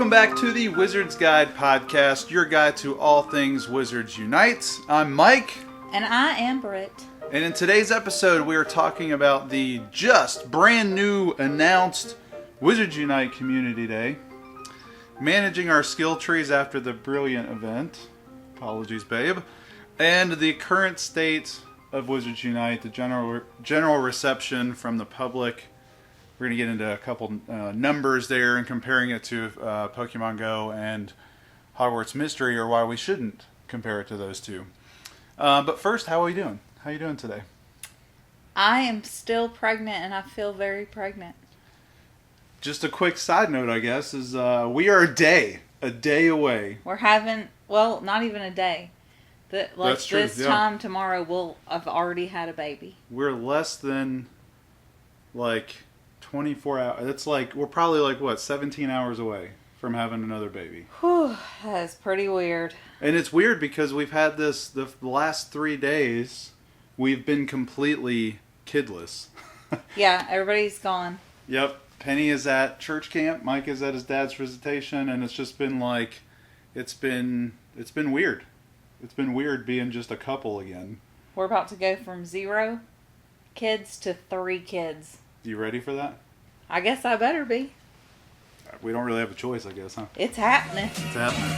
Welcome back to the Wizards Guide podcast, your guide to all things Wizards Unite. I'm Mike. And I am Britt. And in today's episode, we are talking about the just brand new announced Wizards Unite Community Day, managing our skill trees after the brilliant event, apologies babe, and the current state of Wizards Unite, the general reception from the public. We're going to get into a couple numbers there and comparing it to Pokemon Go and Hogwarts Mystery, or why we shouldn't compare it to those two. But first, how are we doing? How are you doing today? I am still pregnant, and I feel very pregnant. Just a quick side note, I guess, is we are a day away. We're having, well, not even a day. That's true, this time tomorrow, we'll have already had a baby. We're less than, 24 hours. It's we're probably 17 hours away from having another baby. Whew, that's pretty weird. And it's weird because we've had this, the last 3 days, we've been completely kidless. Yeah, everybody's gone. Yep. Penny is at church camp. Mike is at his dad's visitation. And it's just been it's been weird. It's been weird being just a couple again. We're about to go from 0 kids to 3 kids. You ready for that? I guess I better be. We don't really have a choice, I guess, huh? It's happening. It's happening.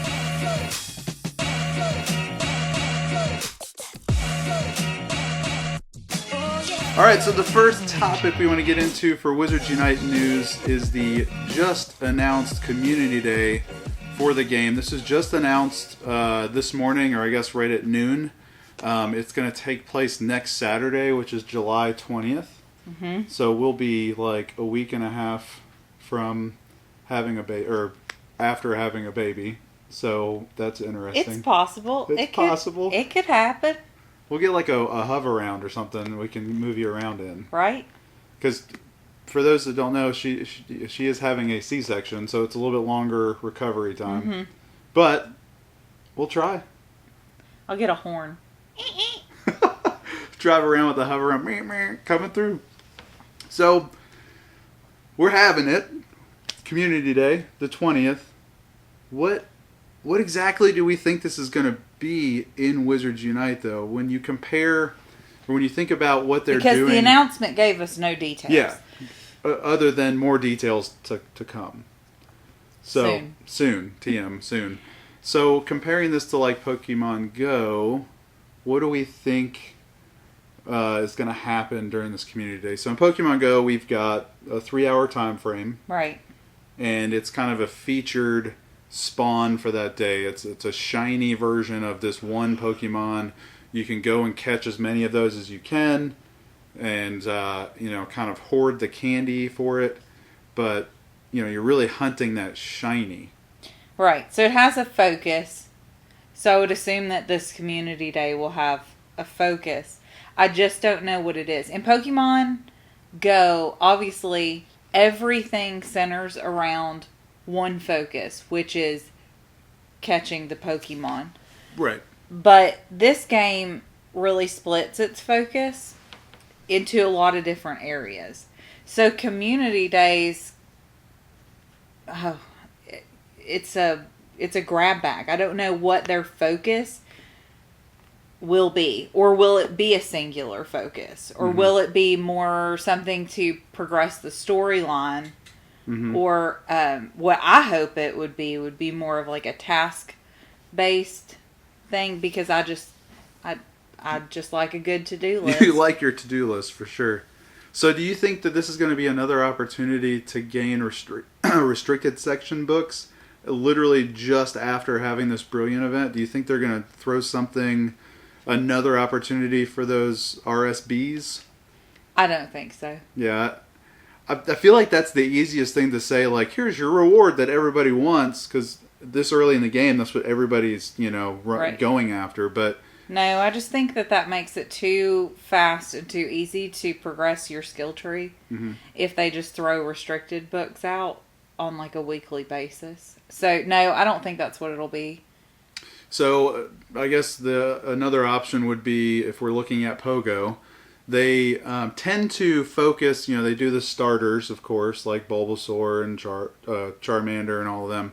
Alright, so the first topic we want to get into for Wizards Unite news is the just announced Community Day for the game. This is just announced this morning, or I guess right at noon. It's going to take place next Saturday, which is July 20th. Mm-hmm. So we'll be a week and a half from having a baby, or after having a baby. So that's interesting. It's possible. It's possible. It could happen. We'll get a hover round or something we can move you around in. Right. Because for those that don't know, she is having a C-section, so it's a little bit longer recovery time. Mm-hmm. But we'll try. I'll get a horn. Drive around with the hover round, coming through. So, we're having it. Community Day, the 20th. What exactly do we think this is going to be in Wizards Unite, though? When you compare, or when you think about what they're doing... Because the announcement gave us no details. Yeah. Other than more details to come. So, soon. TM, soon. So, comparing this to, Pokemon Go, what do we think... is going to happen during this Community Day? So in Pokemon Go, we've got a 3-hour time frame. Right. And it's kind of a featured spawn for that day. It's a shiny version of this one Pokemon. You can go and catch as many of those as you can, and kind of hoard the candy for it. But you're really hunting that shiny. Right. So it has a focus. So I would assume that this Community Day will have a focus. I just don't know what it is. In Pokemon Go, obviously, everything centers around one focus, which is catching the Pokemon. Right. But this game really splits its focus into a lot of different areas. So Community Days, it's a grab bag. I don't know what their focus will be, or will it be a singular focus, or will it be more something to progress the storyline, or what I hope it would be more of a task based thing, because I just like a good to-do list. You like your to-do list for sure. So do you think that this is going to be another opportunity to gain restricted section books literally just after having this brilliant event? Do you think they're going to throw another opportunity for those RSBs? I don't think so. Yeah. I feel like that's the easiest thing to say, here's your reward that everybody wants, because this early in the game, that's what everybody's, right. going after. But no, I just think that makes it too fast and too easy to progress your skill tree if they just throw restricted books out on a weekly basis. So no, I don't think that's what it'll be. So I guess another option would be, if we're looking at Pogo, they tend to focus, they do the starters, of course, like Bulbasaur and Charmander and all of them.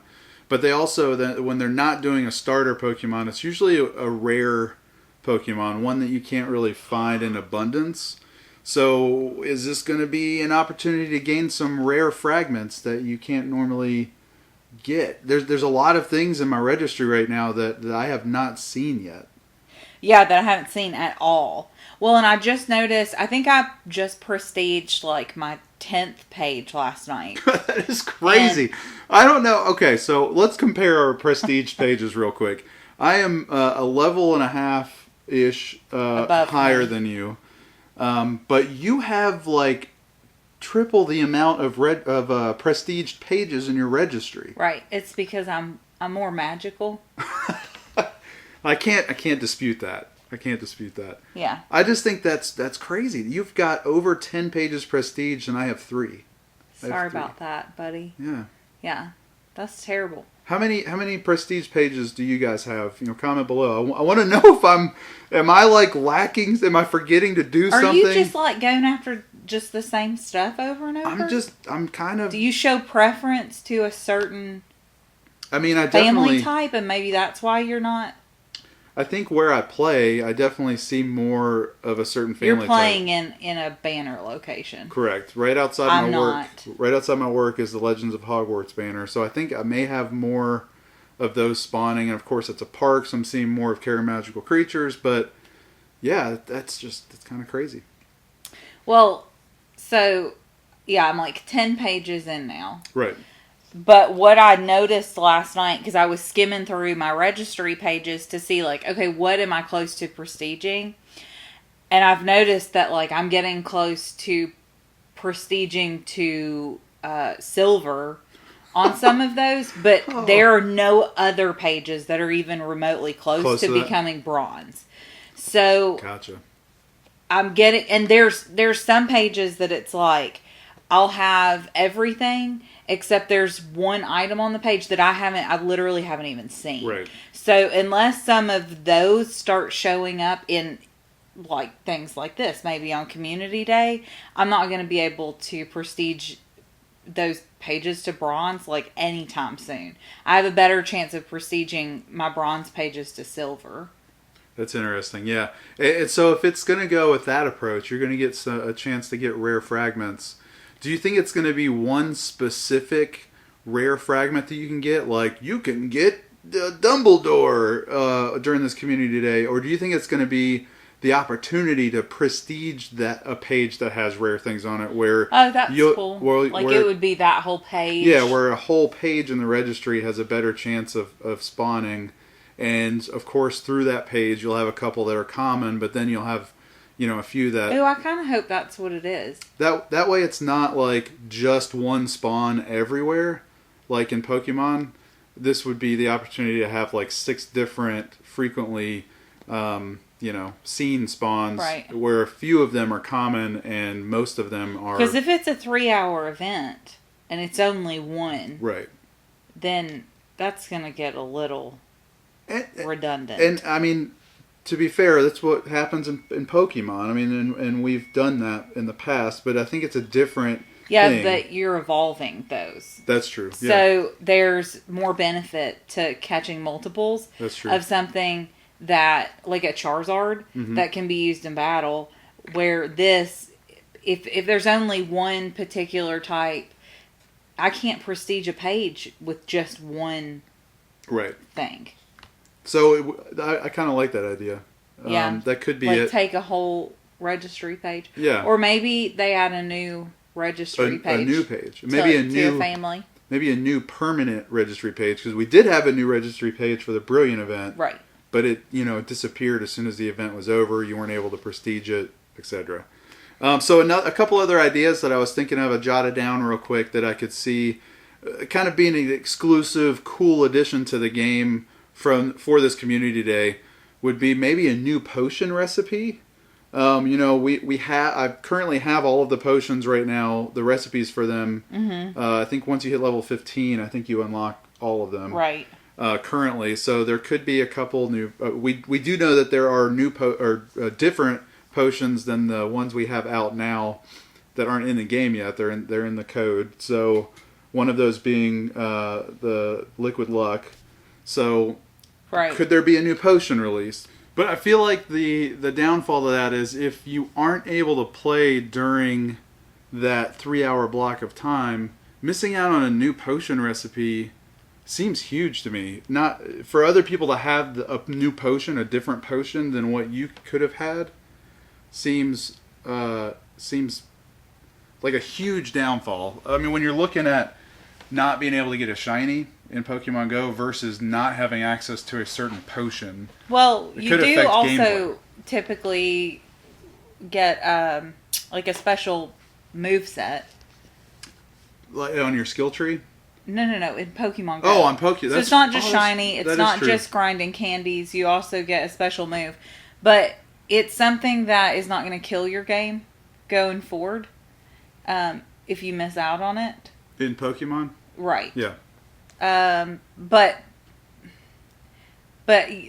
But they also, when they're not doing a starter Pokemon, it's usually a rare Pokemon, one that you can't really find in abundance. So is this going to be an opportunity to gain some rare fragments that you can't normally get? There's a lot of things in my registry right now that I have not seen yet. Yeah, that I haven't seen at all. Well, and I just noticed, I think I just prestiged like my 10th page last night. That is crazy. And I don't know. Okay, so let's compare our prestige pages real quick. I am a level and a half-ish higher than you. But you have like triple the amount of prestige pages in your registry. Right. It's because I'm more magical. I can't dispute that. I can't dispute that. Yeah. I just think that's crazy. You've got over 10 pages prestige and I have 3. Sorry about that, buddy. Yeah. Yeah. That's terrible. How many prestige pages do you guys have? Comment below. I want to know if am I like lacking? Am I forgetting to do something? Are you just like going after just the same stuff over and over? I'm kind of. Do you show preference to a certain I definitely family type, and maybe that's why you're not? I think where I play, I definitely see more of a certain family type. You're playing in a banner location. Correct. Right outside my work. Right outside my work is the Legends of Hogwarts banner. So I think I may have more of those spawning. And of course, it's a park, so I'm seeing more of Magical creatures. But yeah, that's kind of crazy. Well, so yeah, I'm like 10 pages in now. Right. But what I noticed last night, because I was skimming through my registry pages to see, like, okay, what am I close to prestiging? And I've noticed that, like, I'm getting close to prestiging to silver on some of those, but there are no other pages that are even remotely close to becoming bronze. So, gotcha. I'm getting, and there's some pages that it's like, I'll have everything, except there's one item on the page that I literally haven't even seen. Right. So unless some of those start showing up in like things like this, maybe on Community Day, I'm not going to be able to prestige those pages to bronze like anytime soon. I have a better chance of prestiging my bronze pages to silver. That's interesting, yeah. And so if it's going to go with that approach, you're going to get a chance to get rare fragments. Do you think it's going to be one specific rare fragment that you can get? Like, you can get Dumbledore during this Community Day. Or do you think it's going to be the opportunity to prestige a page that has rare things on it? Where that's cool. Where it would be that whole page. Yeah, where a whole page in the registry has a better chance of spawning. And, of course, through that page, you'll have a couple that are common, but then you'll have a few that... Oh, I kind of hope that's what it is. That way it's not like just one spawn everywhere. Like in Pokemon, this would be the opportunity to have like 6 different frequently, seen spawns. Right. Where a few of them are common and most of them are... Because if it's a 3-hour event and it's only one... Right. Then that's going to get a little redundant. And, to be fair, that's what happens in Pokemon. And we've done that in the past, but I think it's a different thing. But you're evolving those. That's true. So there's more benefit to catching multiples of something that, like a Charizard, that can be used in battle, where this, if there's only one particular type, I can't prestige a page with just one thing. So I kind of like that idea. Yeah. That could be like it. Take a whole registry page. Yeah. Or maybe they add a new registry page. A new page. Maybe to a family. Maybe a new permanent registry page. Because we did have a new registry page for the Brilliant event. Right. But it disappeared as soon as the event was over. You weren't able to prestige it, etc. So a couple other ideas that I was thinking of, I jotted down real quick that I could see kind of being an exclusive, cool addition to the game for this Community Day would be maybe a new potion recipe. I currently have all of the potions right now, the recipes for them. I think once you hit level 15, I think you unlock all of them. Right. Currently, so there could be a couple new. We do know that there are new different potions than the ones we have out now that aren't in the game yet. They're in the code. So One of those being the Liquid Luck. So Right. could there be a new potion released? But I feel like the downfall to that is if you aren't able to play during that 3-hour block of time, missing out on a new potion recipe seems huge to me. Not for other people to have a new potion, a different potion than what you could have had, seems like a huge downfall. I mean, when you're looking at not being able to get a shiny in Pokemon Go versus not having access to a certain potion. Well, it you could do affect also gameplay. typically get like a special move set. Like on your skill tree? No, in Pokemon Go. Oh, on Pokemon. So it's not just shiny. It's not just grinding candies. You also get a special move. But it's something that is not going to kill your game going forward if you miss out on it. In Pokemon? Right. Yeah. But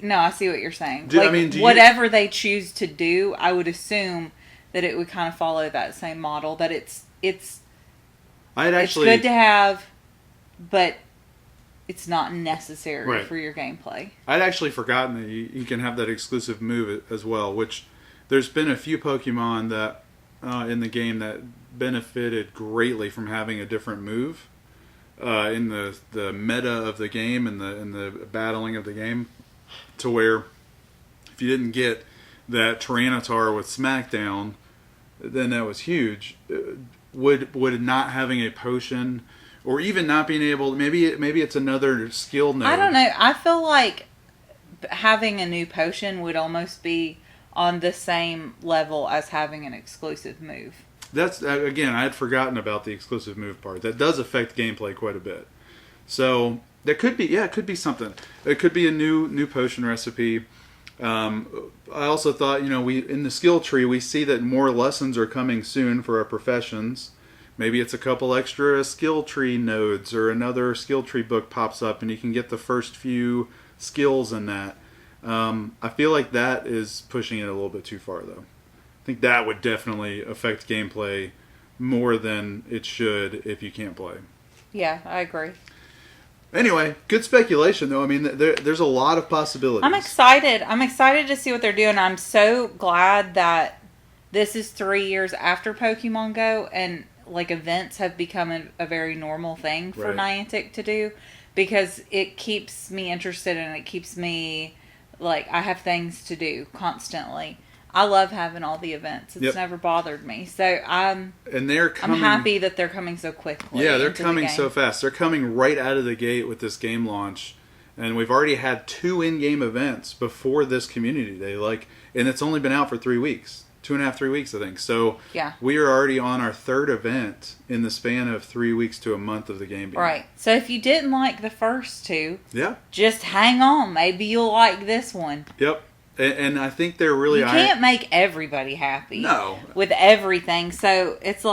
no, I see what you're saying. Do whatever they choose to do, I would assume that it would kind of follow that same model. That it's good to have, but it's not necessary for your gameplay. I'd actually forgotten that you can have that exclusive move as well, which there's been a few Pokemon that in the game that benefited greatly from having a different move in the meta of the game and the battling of the game, to where if you didn't get that Tyranitar with Smackdown, then that was huge. Would not having a potion, or even not being able, maybe it's another skill node. I don't know. I feel like having a new potion would almost be on the same level as having an exclusive move. That's again, I had forgotten about the exclusive move part. That does affect gameplay quite a bit. So that could be, it could be something. It could be a new potion recipe. I also thought, we in the skill tree we see that more lessons are coming soon for our professions. Maybe it's a couple extra skill tree nodes, or another skill tree book pops up and you can get the first few skills in that. I feel like that is pushing it a little bit too far, though. I think that would definitely affect gameplay more than it should if you can't play. Yeah, I agree. Anyway, good speculation, though. I mean, there's a lot of possibilities. I'm excited. I'm excited to see what they're doing. I'm so glad that this is 3 years after Pokemon Go, and events have become a very normal thing for Niantic to do, because it keeps me interested and it keeps me I have things to do constantly. I love having all the events. It's never bothered me. So I'm happy that they're coming so quickly. Yeah, they're coming so fast. They're coming right out of the gate with this game launch. And we've already had 2 in-game events before this community day. And it's only been out for 3 weeks. 2.5, 3 weeks, I think. So we are already on our 3rd event in the span of 3 weeks to a month of the game being right. So if you didn't like the first 2, just hang on. Maybe you'll like this one. Yep. And I think they're really... You can't make everybody happy with everything. So it's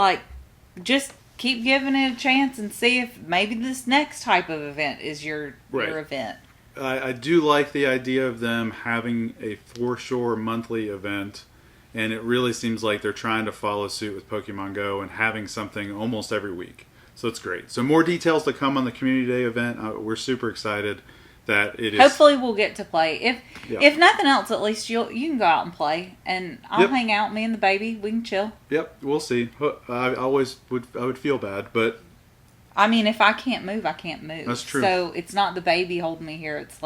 just keep giving it a chance and see if maybe this next type of event is your event. I do like the idea of them having a for-sure monthly event. And it really seems like they're trying to follow suit with Pokemon Go and having something almost every week. So it's great. So more details to come on the Community Day event. We're super excited that it is. Hopefully we'll get to play. If nothing else, at least you can go out and play. And I'll hang out, me and the baby. We can chill. Yep, we'll see. I would feel bad, but... I mean, if I can't move, I can't move. That's true. So it's not the baby holding me here. It's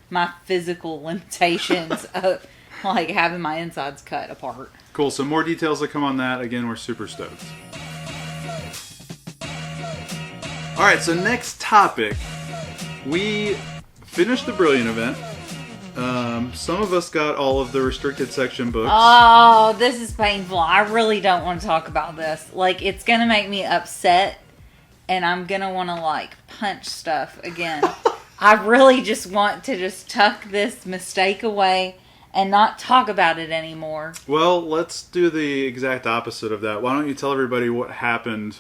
my physical limitations of... having my insides cut apart. Cool. So more details to come on that. Again, we're super stoked. All right. So next topic. We finished the Brilliant event. Some of us got all of the restricted section books. Oh, this is painful. I really don't want to talk about this. It's going to make me upset. And I'm going to want to punch stuff again. I really just want to tuck this mistake away and not talk about it anymore. Well, let's do the exact opposite of that. Why don't you tell everybody what happened?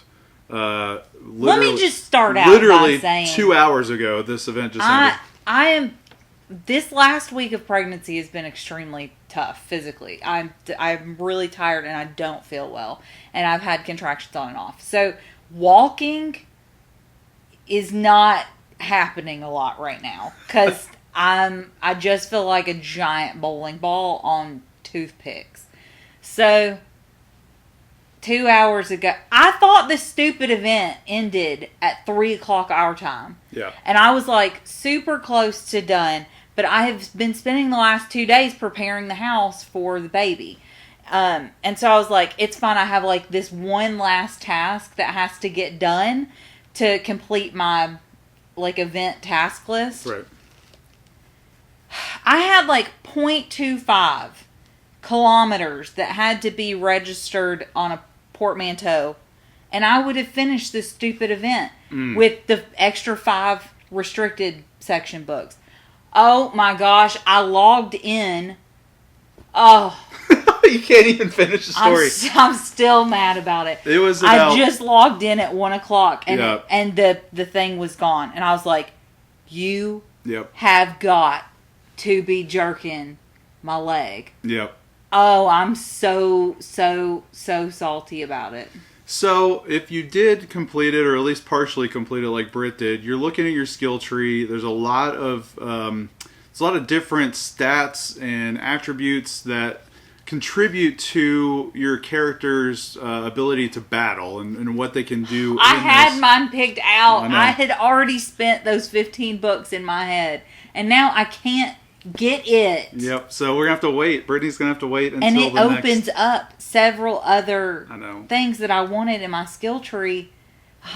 Let me just start out by saying 2 hours ago, this event just ended. This last week of pregnancy has been extremely tough physically. I'm really tired and I don't feel well, and I've had contractions on and off. So walking is not happening a lot right now because I just feel like a giant bowling ball on toothpicks. So 2 hours ago, I thought this stupid event ended at 3:00 our time. Yeah. And I was like super close to done, but I have been spending the last 2 days preparing the house for the baby. And so I was like, it's fine. I have like this one last task that has to get done to complete my like event task list. Right. I had like 0.25 kilometers that had to be registered on a portmanteau, and I would have finished this stupid event with the extra 5 restricted section books. Oh my gosh, I logged in. Oh. You can't even finish the story. I'm still mad about it. It was about... I just logged in at 1:00 and the thing was gone. And I was like, you have got to be jerking my leg. Yep. Oh, I'm so salty about it. So, if you did complete it, or at least partially complete it like Britt did, you're looking at your skill tree. There's a lot of different stats and attributes that contribute to your character's ability to battle and what they can do. I had mine picked out. I had already spent those 15 books in my head, and now I can't get it. Yep. So we're gonna have to wait. Brittany's gonna have to wait until and it opens up several other things that I wanted in my skill tree.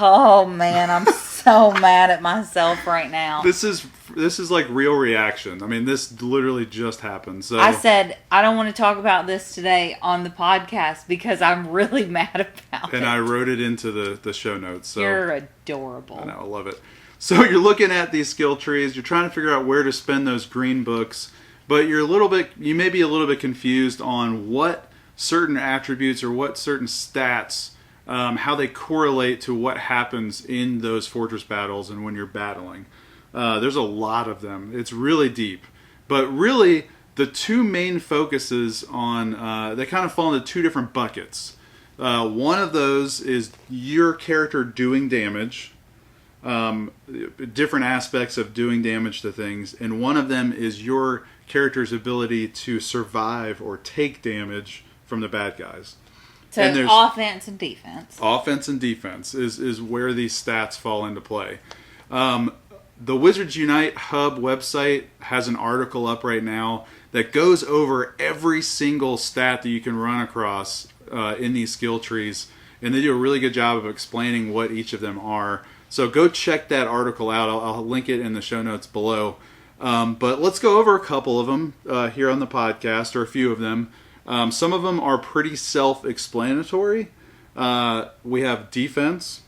Oh man, I'm so mad at myself right now. This is like real reaction. I mean, this literally just happened. So I said I don't want to talk about this today on the podcast because I'm really mad about it. And I wrote it into the show notes. So you're adorable. I know, I love it. So you're looking at these skill trees. You're trying to figure out where to spend those green books, but you may be a little bit confused on what certain attributes or what certain stats, how they correlate to what happens in those fortress battles and when you're battling. There's a lot of them. It's really deep. But really, the two main focuses on, they kind of fall into two different buckets. One of those is your character doing damage, different aspects of doing damage to things, and one of them is your character's ability to survive or take damage from the bad guys. So offense and defense. Offense and defense is where these stats fall into play. The Wizards Unite Hub website has an article up right now that goes over every single stat that you can run across in these skill trees, and they do a really good job of explaining what each of them are. So go check that article out. I'll link it in the show notes below. But let's go over a couple of them here on the podcast, or a few of them. Some of them are pretty self-explanatory. We have defense,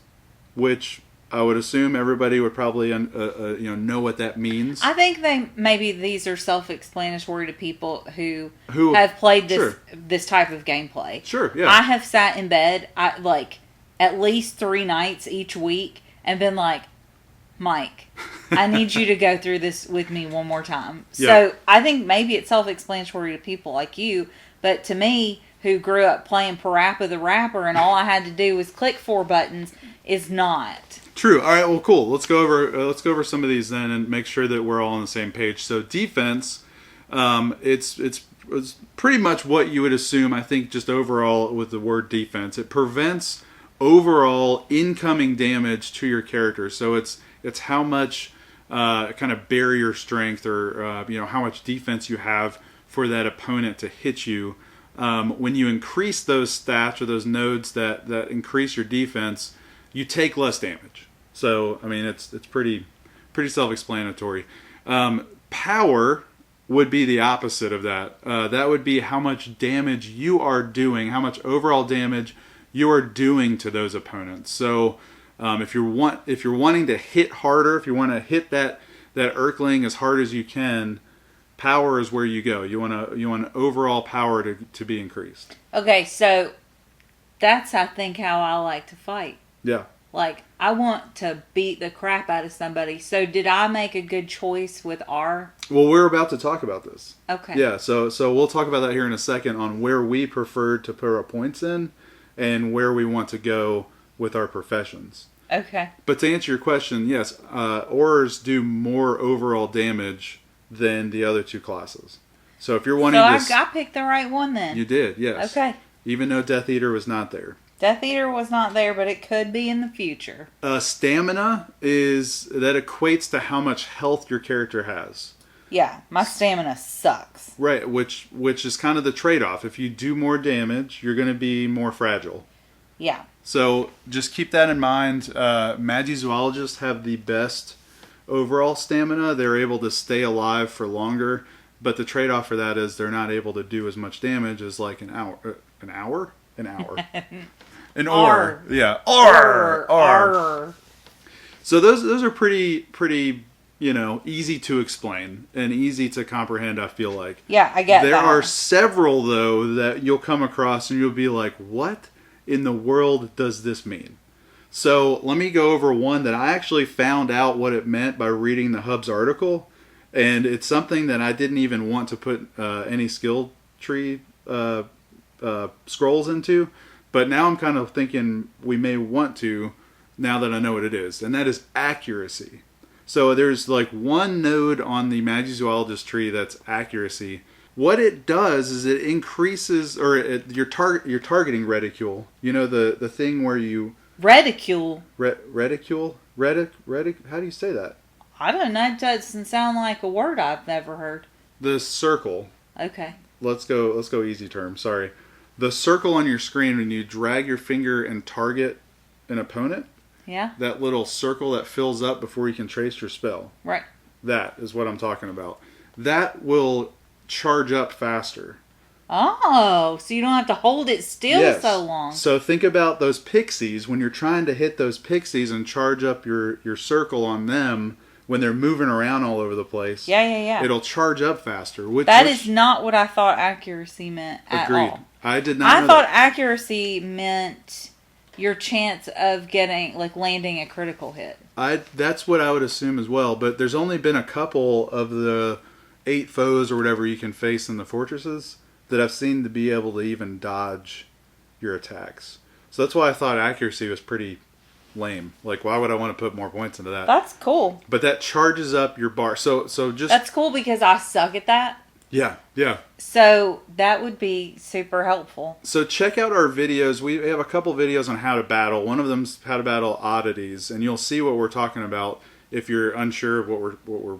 which I would assume everybody would probably know what that means. I think maybe these are self-explanatory to people who have played this type of gameplay. Sure, yeah. I have sat in bed at least 3 nights each week and been like, Mike, I need you to go through this with me one more time. Yeah. So I think maybe it's self-explanatory to people like you, but to me, who grew up playing Parappa the Rapper and all I had to do was click 4 buttons, is not. True. All right. Well, cool. Let's go over some of these then and make sure that we're all on the same page. So defense, it's pretty much what you would assume. I think just overall with the word defense, it prevents overall incoming damage to your character. So it's how much kind of barrier strength or how much defense you have for that opponent to hit you. When you increase those stats or those nodes that increase your defense, you take less damage. So I mean, it's pretty self-explanatory. Power would be the opposite of that. That would be how much damage you are doing, how much overall damage you are doing to those opponents. So if you're wanting to hit harder, if you want to hit that Urkling as hard as you can, power is where you go. You want overall power to be increased. Okay, so that's I think how I like to fight. Yeah. Like I want to beat the crap out of somebody. So did I make a good choice with R? Well, we're about to talk about this. Okay. Yeah, so we'll talk about that here in a second on where we prefer to put our points in and where we want to go with our professions. Okay. But to answer your question, yes, ores do more overall damage than the other two classes. So if you're wanting So I picked the right one then. You did, yes. Okay. Even though Death Eater was not there. Death Eater was not there, but it could be in the future. Stamina that equates to how much health your character has. Yeah, my stamina sucks. Right, which is kind of the trade-off. If you do more damage, you're going to be more fragile. Yeah. So just keep that in mind. Magizoologists have the best overall stamina. They're able to stay alive for longer, but the trade-off for that is they're not able to do as much damage as like an hour. An hour? An hour. An ore. Yeah. Ore. So those are pretty, easy to explain and easy to comprehend, I feel like. Yeah, I get that. There are several, though, that you'll come across and you'll be like, what in the world does this mean? So let me go over one that I actually found out what it meant by reading the Hub's article. And it's something that I didn't even want to put any skill tree scrolls into. But now I'm kind of thinking we may want to, now that I know what it is. And that is accuracy. So there's like one node on the Magizoologist tree that's accuracy. What it does is it increases, your targeting reticule. You know, the thing where you... Reticule? Reticule? How do you say that? I don't know. It doesn't sound like a word I've never heard. The circle. Okay. Let's go easy term. Sorry. The circle on your screen when you drag your finger and target an opponent. Yeah. That little circle that fills up before you can trace your spell. Right. That is what I'm talking about. That will charge up faster. Oh, so you don't have to hold it still so long. So think about those pixies. When you're trying to hit those pixies and charge up your circle on them, when they're moving around all over the place. Yeah. It'll charge up faster. That is not what I thought accuracy meant at all. I did not know I thought accuracy meant your chance of landing a critical hit. That's what I would assume as well. But there's only been a couple of the 8 foes or whatever you can face in the fortresses that I've seen to be able to even dodge your attacks. So that's why I thought accuracy was pretty lame. Like, why would I want to put more points into that? That's cool. But that charges up your bar. So just... That's cool because I suck at that. Yeah. So that would be super helpful. So check out our videos. We have a couple videos on how to battle. One of them's how to battle oddities, and you'll see what we're talking about if you're unsure of what we're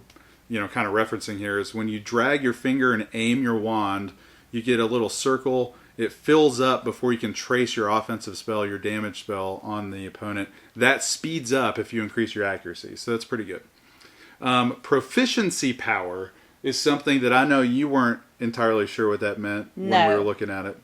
kind of referencing here. Is when you drag your finger and aim your wand, you get a little circle. It fills up before you can trace your offensive spell, your damage spell on the opponent. That speeds up if you increase your accuracy. So that's pretty good. Proficiency power is something that I know you weren't entirely sure what that meant when we were looking at it.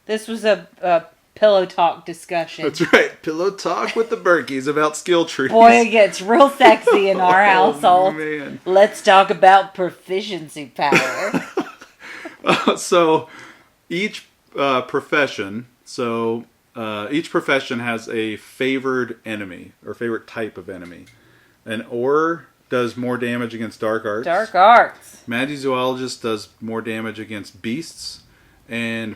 This was a pillow talk discussion. That's right. Pillow talk with the Berkeys about skill trees. Boy, it gets real sexy in our household. Man. Let's talk about proficiency power. So each profession has a favored enemy or favorite type of enemy. An Auror does more damage against dark arts. Dark arts. Magizoologist does more damage against beasts, and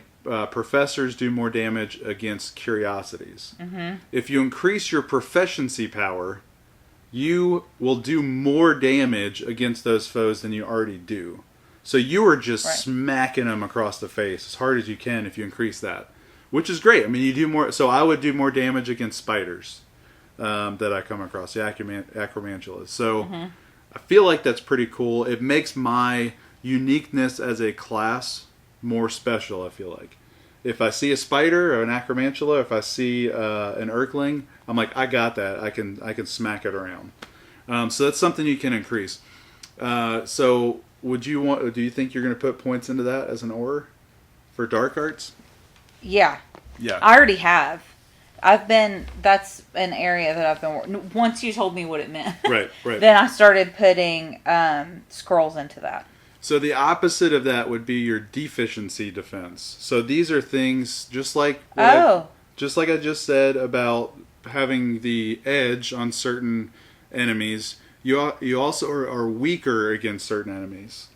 professors do more damage against curiosities. Mm-hmm. If you increase your proficiency power, you will do more damage against those foes than you already do. So you are just smacking them across the face as hard as you can if you increase that, which is great. I mean, you do more. So I would do more damage against spiders that I come across, the acromantulas. So I feel like that's pretty cool. It makes my uniqueness as a class more special, I feel like. If I see a spider or an acromantula, if I see an Urkling, I'm like, I got that. I can smack it around. So that's something you can increase. So do you think you're going to put points into that as an Auror for dark arts? Yeah. Yeah. I already have. That's an area that I've been working. Once you told me what it meant. Right. Then I started putting scrolls into that. So the opposite of that would be your deficiency defense. So these are things just like I just said about having the edge on certain enemies. You also are weaker against certain enemies.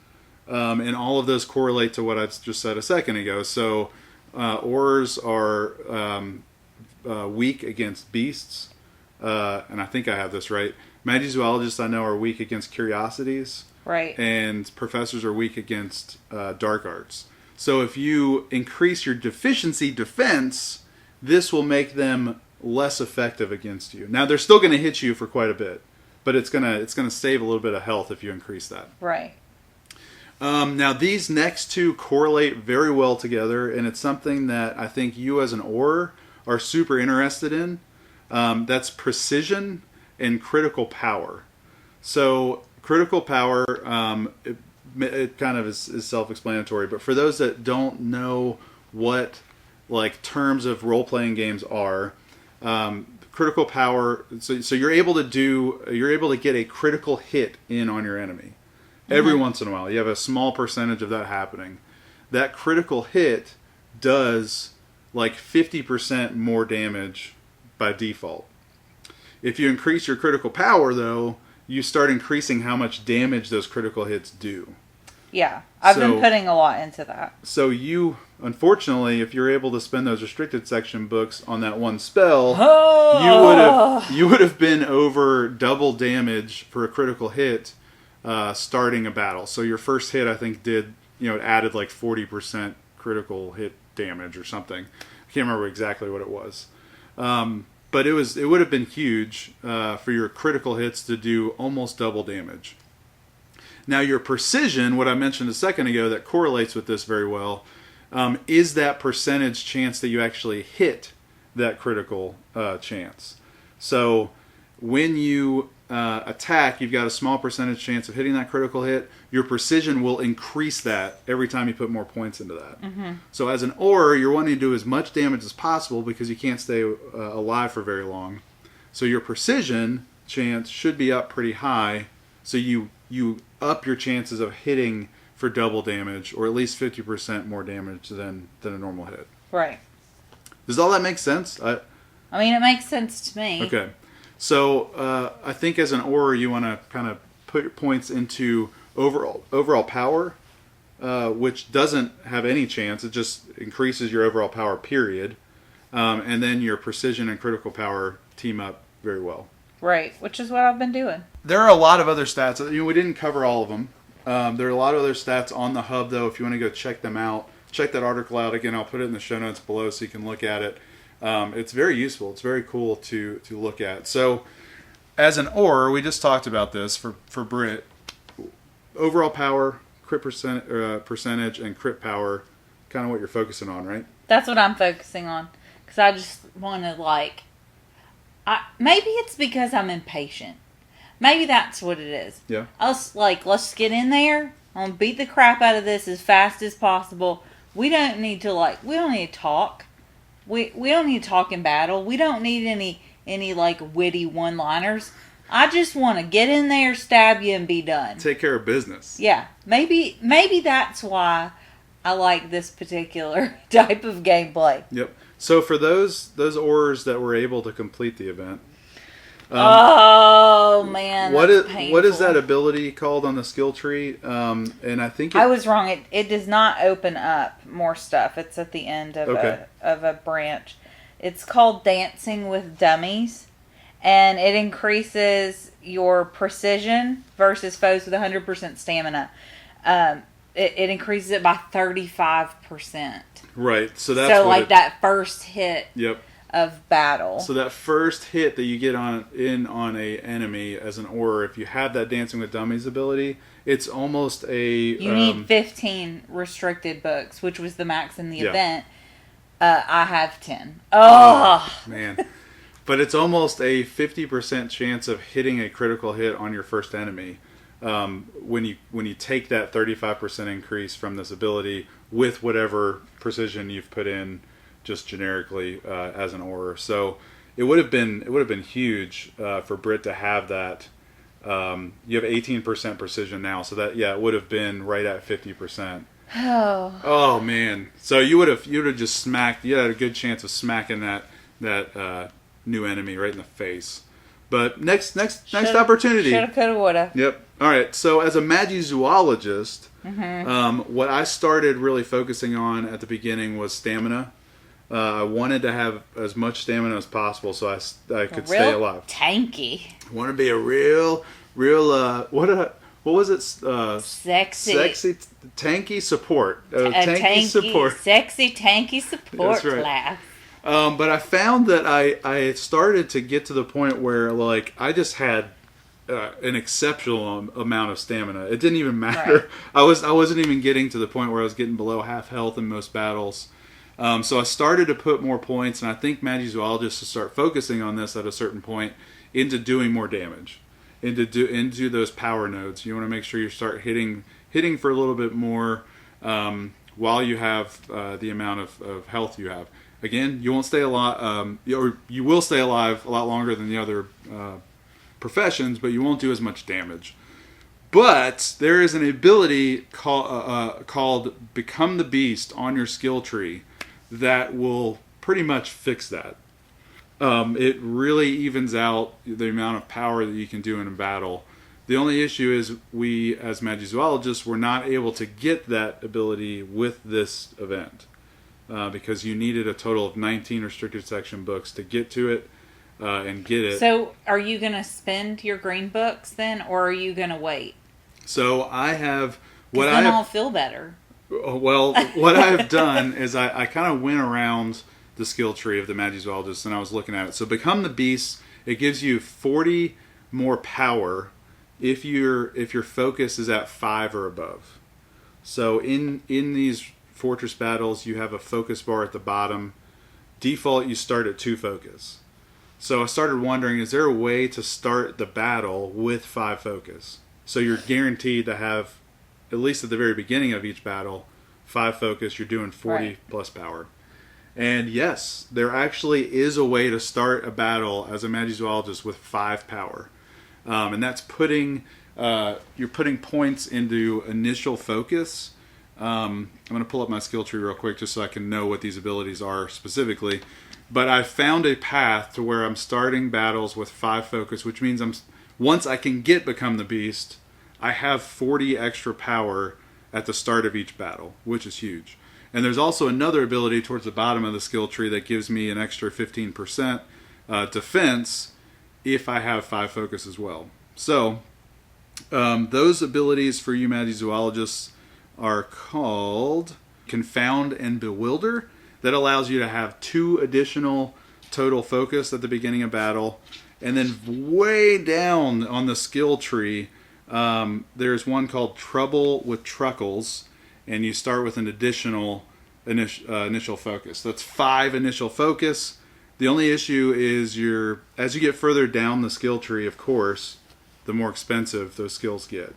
And all of those correlate to what I just said a second ago. So Aurors are weak against beasts. and I think I have this right, Magizoologists I know are weak against curiosities. Right. And professors are weak against dark arts. So if you increase your deficiency defense, this will make them less effective against you. Now they're still going to hit you for quite a bit, but it's gonna save a little bit of health if you increase that. Right. Now these next two correlate very well together, and it's something that I think you as an Auror are super interested in. That's precision and critical power. So critical power, it kind of is self-explanatory, but for those that don't know what like terms of role-playing games are, critical power. So you're able to get a critical hit in on your enemy every once in a while. You have a small percentage of that happening. That critical hit does like 50% more damage by default. If you increase your critical power, though, you start increasing how much damage those critical hits do. Yeah, I've been putting a lot into that. So you, unfortunately, if you're able to spend those restricted section books on that one spell, you would have been over double damage for a critical hit starting a battle. So your first hit, I think, it added like 40% critical hit damage or something. I can't remember exactly what it was. But it would have been huge for your critical hits to do almost double damage. Now your precision, what I mentioned a second ago that correlates with this very well, is that percentage chance that you actually hit that critical chance. So when you attack, you've got a small percentage chance of hitting that critical hit. Your precision will increase that every time you put more points into that. Mm-hmm. So as an Auror, you're wanting to do as much damage as possible because you can't stay alive for very long. So your precision chance should be up pretty high. So you up your chances of hitting for double damage, or at least 50% more damage than a normal hit. Right. Does all that make sense? I mean, it makes sense to me. Okay. So I think as an Auror, you want to kind of put your points into overall power, which doesn't have any chance. It just increases your overall power, period. And then your precision and critical power team up very well. Right, which is what I've been doing. There are a lot of other stats. We didn't cover all of them. There are a lot of other stats on the hub, though. If you want to go check them out, check that article out. Again, I'll put it in the show notes below so you can look at it. It's very useful. It's very cool to look at. So, as an Auror, we just talked about this for Britt. Overall power, crit percentage, and crit power, kind of what you're focusing on, right? That's what I'm focusing on. Because I just want to, maybe it's because I'm impatient. Maybe that's what it is. Yeah. Let's get in there. I'm going to beat the crap out of this as fast as possible. We don't need to, we don't need to talk. We don't need to talk in battle. We don't need any witty one-liners. I just want to get in there, stab you, and be done. Take care of business. Yeah. Maybe that's why I like this particular type of gameplay. Yep. So for those Aurors that were able to complete the event, oh man, what is that ability called on the skill tree? And I think I was wrong. It does not open up more stuff. It's at the end of a branch. It's called Dancing with Dummies, and it increases your precision versus foes with 100% stamina. It increases it by 35%. Right. So that's that first hit. Yep. Of battle. So that first hit that you get on a enemy as an Auror, if you have that Dancing with Dummies ability, it's almost you need 15 restricted books, which was the max in the event. I have 10. Oh man. But it's almost a 50% chance of hitting a critical hit on your first enemy when you take that 35% increase from this ability with whatever precision you've put in just generically as an Auror. So it would have been huge for Britt to have that. You have 18% precision now, so that it would have been right at 50%. Oh man! So you would have just smacked. You had a good chance of smacking that new enemy right in the face. But next opportunity. Shoulda, coulda, woulda. Yep. All right. So as a Magizoologist, what I started really focusing on at the beginning was stamina. I wanted to have as much stamina as possible so I could Real stay alive. tanky. I want to be a real what was it? Sexy, tanky support. a tanky support. Sexy, tanky support That's right. class. But I found that I started to get to the point where like I just had an exceptional amount of stamina. It didn't even matter. Right. I wasn't even getting to the point where I was getting below half health in most battles. So I started to put more points, and I think Magizoologists to start focusing on this at a certain point into doing more damage, into those power nodes. You want to make sure you start hitting for a little bit more while you have the amount of health you have. Again, you won't stay alive, or you will stay alive a lot longer than the other professions, but you won't do as much damage. But there is an ability called Become the Beast on your skill tree that will pretty much fix that. It really evens out the amount of power that you can do in a battle. The only issue is we, as Magizoologists, were not able to get that ability with this event because you needed a total of 19 restricted section books to get to it and get it. So, are you going to spend your green books then, or are you going to wait? So I have I'll feel better. Well, what I've done is I kind of went around the skill tree of the Magizoologist and I was looking at it. So Become the Beast, it gives you 40 more power if your focus is at 5 or above. So in these fortress battles, you have a focus bar at the bottom. Default, you start at 2 focus. So I started wondering, is there a way to start the battle with 5 focus? So you're guaranteed to have, at least at the very beginning of each battle, 5 focus, you're doing 40 plus power. And yes, there actually is a way to start a battle as a Magizoologist with 5 power. And that's you're putting points into initial focus. I'm going to pull up my skill tree real quick just so I can know what these abilities are specifically. But I found a path to where I'm starting battles with 5 focus, which means once I can get Become the Beast, I have 40 extra power at the start of each battle, which is huge. And there's also another ability towards the bottom of the skill tree that gives me an extra 15% defense if I have 5 focus as well. So those abilities for you Magizoologists are called Confound and Bewilder. That allows you to have 2 additional total focus at the beginning of battle. And then way down on the skill tree, there's one called Trouble with Truckles. And you start with an additional initial focus. That's 5 initial focus. The only issue is as you get further down the skill tree, of course, the more expensive those skills get.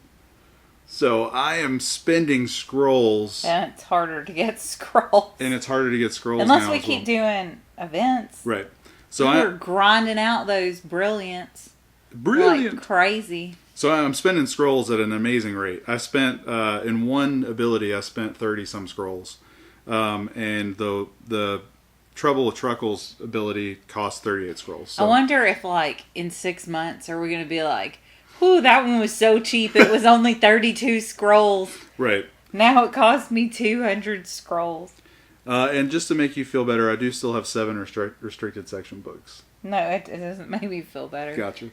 So I am spending scrolls. And it's harder to get scrolls. Unless we keep doing events. Right. So we're grinding out those brilliants. Like crazy. So I'm spending scrolls at an amazing rate. I spent, in one ability, I spent 30 some scrolls. And the Trouble with Truckles ability costs 38 scrolls. So. I wonder if like in 6 months are we going to be like, whew, that one was so cheap. It was only 32 scrolls. Right. Now it cost me 200 scrolls. And just to make you feel better, I do still have 7 restricted section books. No, it doesn't make me feel better. Gotcha.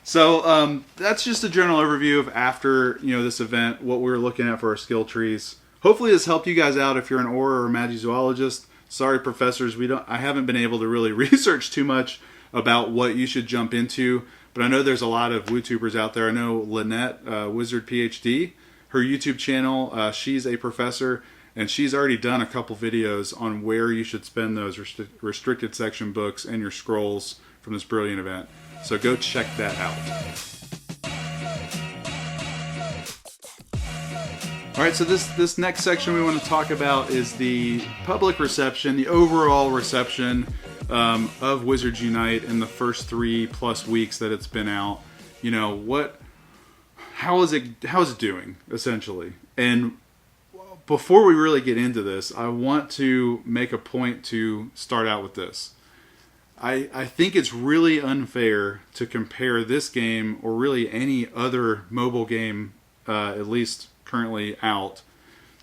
So that's just a general overview of after this event, what we're looking at for our skill trees. Hopefully this helped you guys out if you're an Aura or a Magizoologist. Sorry, professors, I haven't been able to really research too much about what you should jump into. But I know there's a lot of WooTubers out there. I know Lynette, Wizard PhD, her YouTube channel, she's a professor, and she's already done a couple videos on where you should spend those restricted section books and your scrolls from this brilliant event. So go check that out. All right, so this next section we want to talk about is the public reception, the overall reception of Wizards Unite in the first 3+ weeks that it's been out. How is it doing, essentially? And before we really get into this, I want to make a point to start out with this. I think it's really unfair to compare this game, or really any other mobile game, at least currently out,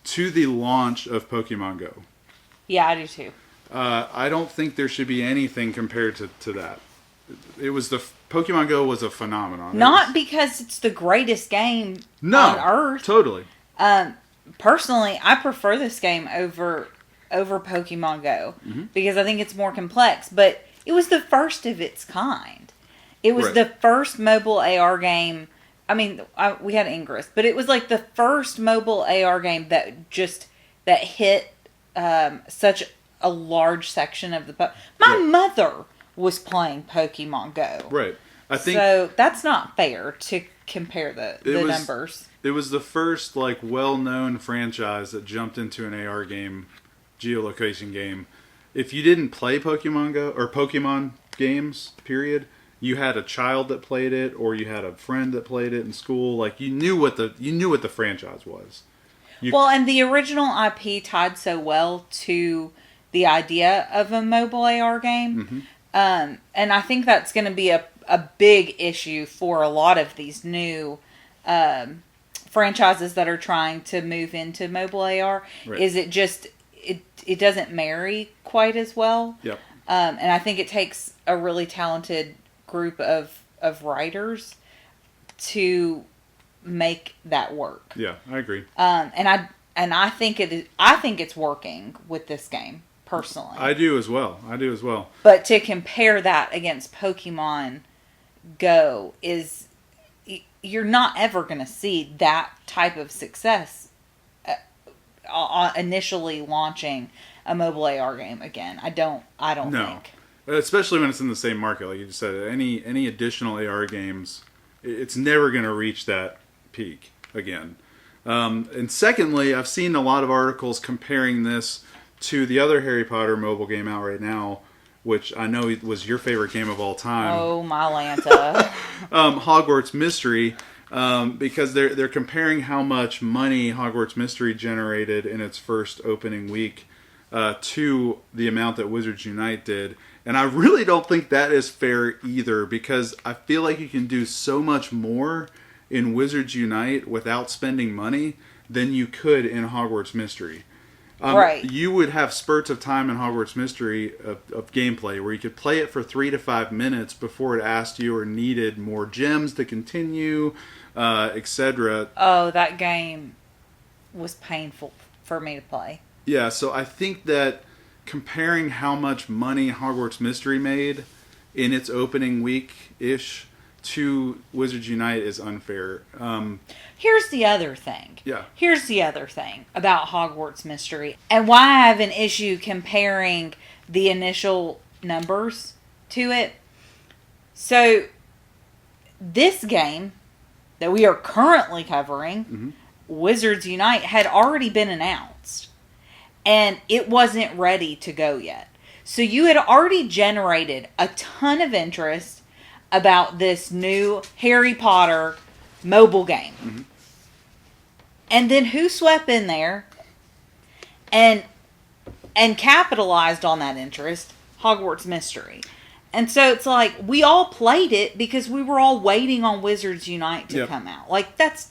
to the launch of Pokemon Go. Yeah, I do too. I don't think there should be anything compared to that. It was Pokemon Go was a phenomenon. Not because it's the greatest game on Earth. Totally. Personally, I prefer this game over Pokemon Go because I think it's more complex. But it was the first of its kind. It was the first mobile AR game. I mean, we had Ingress, but it was like the first mobile AR game that hit such a large section of the. My mother was playing Pokemon Go. Right. I think so. That's not fair to compare the numbers. It was the first well-known franchise that jumped into an AR game, geolocation game. If you didn't play Pokemon Go or Pokemon games, period, you had a child that played it, or you had a friend that played it in school. Like you knew what the franchise was. And the original IP tied so well to the idea of a mobile AR game, and I think that's going to be a big issue for a lot of these new franchises that are trying to move into mobile AR. Right. Is it just it doesn't marry quite as well? Yep. And I think it takes a really talented group of writers to make that work. Yeah, I agree. And I think it's working with this game personally. I do as well. But to compare that against Pokemon Go is you're not ever going to see that type of success initially launching a mobile AR game again. I don't think. Especially when it's in the same market, like you just said. Any additional AR games, it's never going to reach that peak again. And secondly, I've seen a lot of articles comparing this to the other Harry Potter mobile game out right now, which I know was your favorite game of all time. Oh, my Lanta. Hogwarts Mystery, because they're comparing how much money Hogwarts Mystery generated in its first opening week to the amount that Wizards Unite did. And I really don't think that is fair either, because I feel like you can do so much more in Wizards Unite without spending money than you could in Hogwarts Mystery. Right. You would have spurts of time in Hogwarts Mystery of gameplay where you could play it for 3 to 5 minutes before it asked you or needed more gems to continue, etc. Oh, that game was painful for me to play. Yeah, so I think that comparing how much money Hogwarts Mystery made in its opening week-ish to Wizards Unite is unfair. Here's the other thing. Yeah. Here's the other thing about Hogwarts Mystery and why I have an issue comparing the initial numbers to it. So, this game that we are currently covering, Wizards Unite, had already been announced. And it wasn't ready to go yet. So you had already generated a ton of interest about this new Harry Potter mobile game. And then who swept in there and capitalized on that interest? Hogwarts Mystery. And so it's like, we all played it because we were all waiting on Wizards Unite to come out. Like, that's...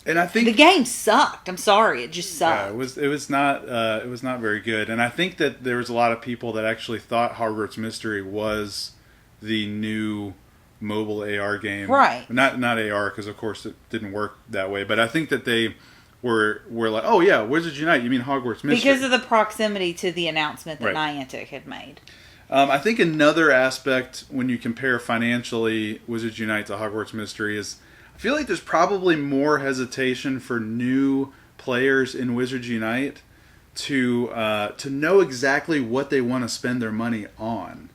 And I think the game sucked. I'm sorry, it just sucked. Yeah, it was not very good. And I think that there was a lot of people that actually thought Hogwarts Mystery was the new mobile AR game. Right. Not AR, because of course it didn't work that way. But I think that they were like, oh yeah, Wizards Unite, you mean Hogwarts Mystery. Because of the proximity to the announcement that Niantic had made. I think another aspect when you compare financially Wizards Unite to Hogwarts Mystery is I feel like there's probably more hesitation for new players in Wizards Unite to know exactly what they want to spend their money on,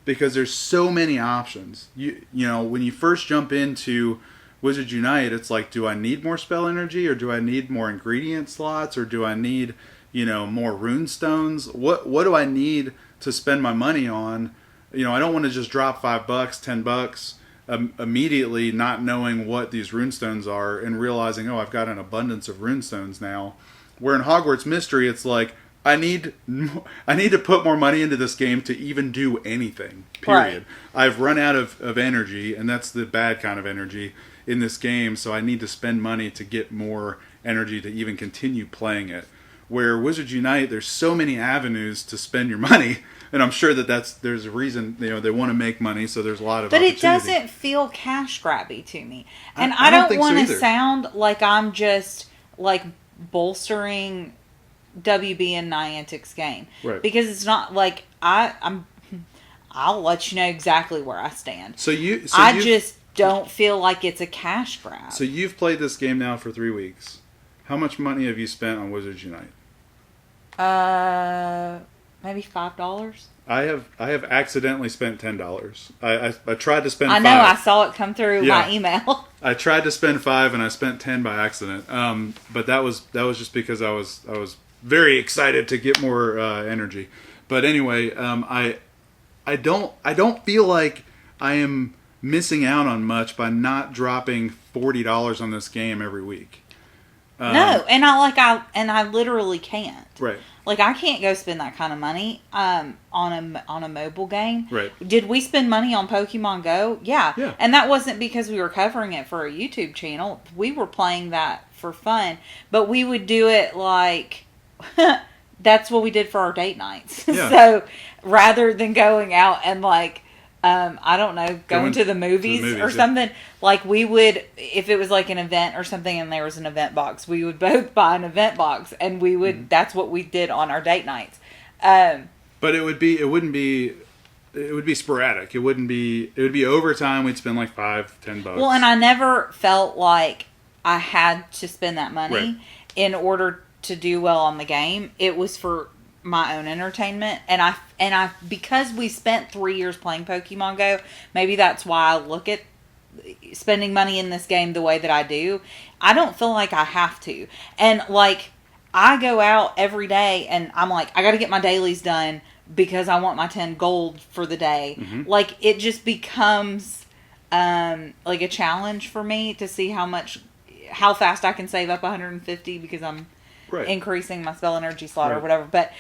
because there's so many options. You know, when you first jump into Wizards Unite, it's like, do I need more spell energy, or do I need more ingredient slots, or do I need, more rune stones? What do I need to spend my money on? I don't want to just drop $5, $10 immediately, not knowing what these runestones are and realizing, I've got an abundance of runestones now. Where in Hogwarts Mystery, it's like, I need to put more money into this game to even do anything, period. Right. I've run out of energy, and that's the bad kind of energy in this game, so I need to spend money to get more energy to even continue playing it. Where Wizards Unite, there's so many avenues to spend your money, and I'm sure there's a reason, they want to make money, so there's a lot of But opportunity. it doesn't feel cash grabby to me. And I I don't don't think so want to either. sound like I'm just like bolstering WB and Niantic's game. Right. Because it's not like I'll let you know exactly where I stand. I just don't feel like it's a cash grab. So you've played this game now for 3 weeks. How much money have you spent on Wizards Unite? Maybe $5. I have accidentally spent $10. I tried to spend I $5. know, I saw it come through my email. I tried to spend $5 and I spent $10 by accident. But that was just because I was very excited to get more energy. But anyway, I don't feel like I am missing out on much by not dropping $40 on this game every week. No, and I literally can't. Right. Like, I can't go spend that kind of money on a mobile game. Right. Did we spend money on Pokemon Go? Yeah. Yeah. And that wasn't because we were covering it for a YouTube channel. We were playing that for fun. But we would do it like... that's what we did for our date nights. Yeah. So, rather than going out and like... I don't know, going to the movies or something. Like, we would, if it was like an event or something and there was an event box, we would both buy an event box and we would, that's what we did on our date nights. But it would be sporadic. It would be overtime. We'd spend like $5-10. Well, and I never felt like I had to spend that money in order to do well on the game. It was for my own entertainment, and I because we spent 3 years playing Pokemon Go, maybe that's why I look at spending money in this game the way that I do. I don't feel like I have to, and like I go out every day and I'm like, I got to get my dailies done because I want my 10 gold for the day. Mm-hmm. Like, it just becomes like a challenge for me to see how fast I can save up 150 because I'm increasing my spell energy slot or whatever. But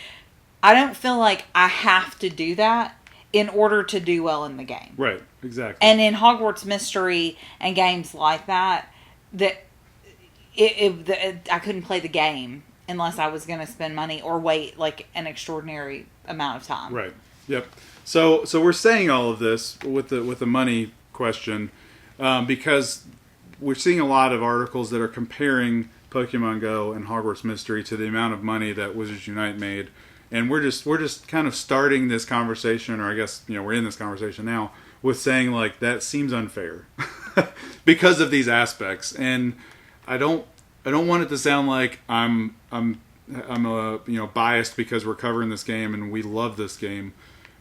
I don't feel like I have to do that in order to do well in the game. Right, exactly. And in Hogwarts Mystery and games like that, I couldn't play the game unless I was going to spend money or wait like an extraordinary amount of time. Right. Yep. So we're saying all of this with the money question because we're seeing a lot of articles that are comparing Pokemon Go and Hogwarts Mystery to the amount of money that Wizards Unite made, and we're just kind of starting this conversation, or I guess we're in this conversation now with saying like that seems unfair because of these aspects, and I don't want it to sound like I'm biased because we're covering this game and we love this game,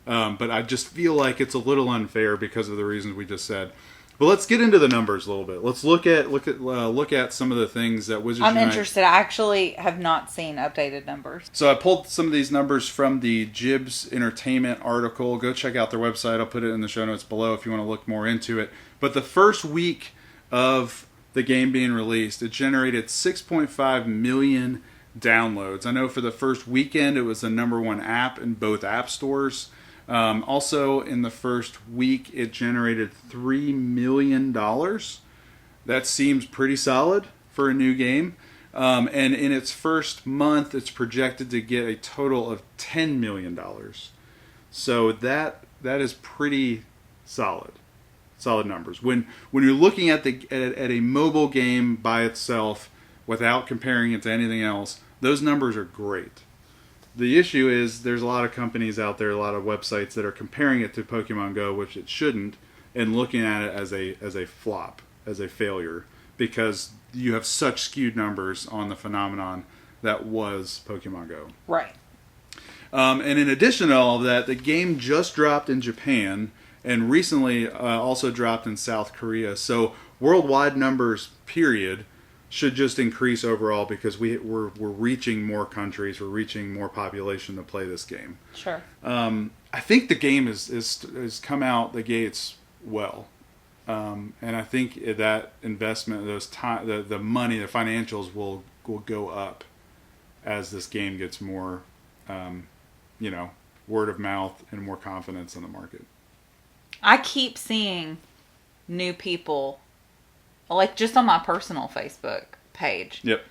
but I just feel like it's a little unfair because of the reasons we just said. But let's get into the numbers a little bit. Let's look at some of the things that Wizards Unite... I'm interested. I actually have not seen updated numbers. So I pulled some of these numbers from the Jibs Entertainment article. Go check out their website. I'll put it in the show notes below if you want to look more into it. But the first week of the game being released, it generated 6.5 million downloads. I know for the first weekend, it was the #1 app in both app stores. Also, in the first week, it generated $3 million. That seems pretty solid for a new game. And in its first month, it's projected to get a total of $10 million. So that is pretty solid. Solid numbers. When you're looking at a mobile game by itself, without comparing it to anything else, those numbers are great. The issue is there's a lot of companies out there, a lot of websites that are comparing it to Pokemon Go, which it shouldn't, and looking at it as a flop, as a failure, because you have such skewed numbers on the phenomenon that was Pokemon Go. Right. And in addition to all of that, the game just dropped in Japan and recently also dropped in South Korea. So worldwide numbers, period, should just increase overall because we're reaching more countries, we're reaching more population to play this game. Sure. I think the game has come out the gates well, and I think that investment, the money, the financials will go up as this game gets more, word of mouth and more confidence in the market. I keep seeing new people, like just on my personal Facebook page. Yep.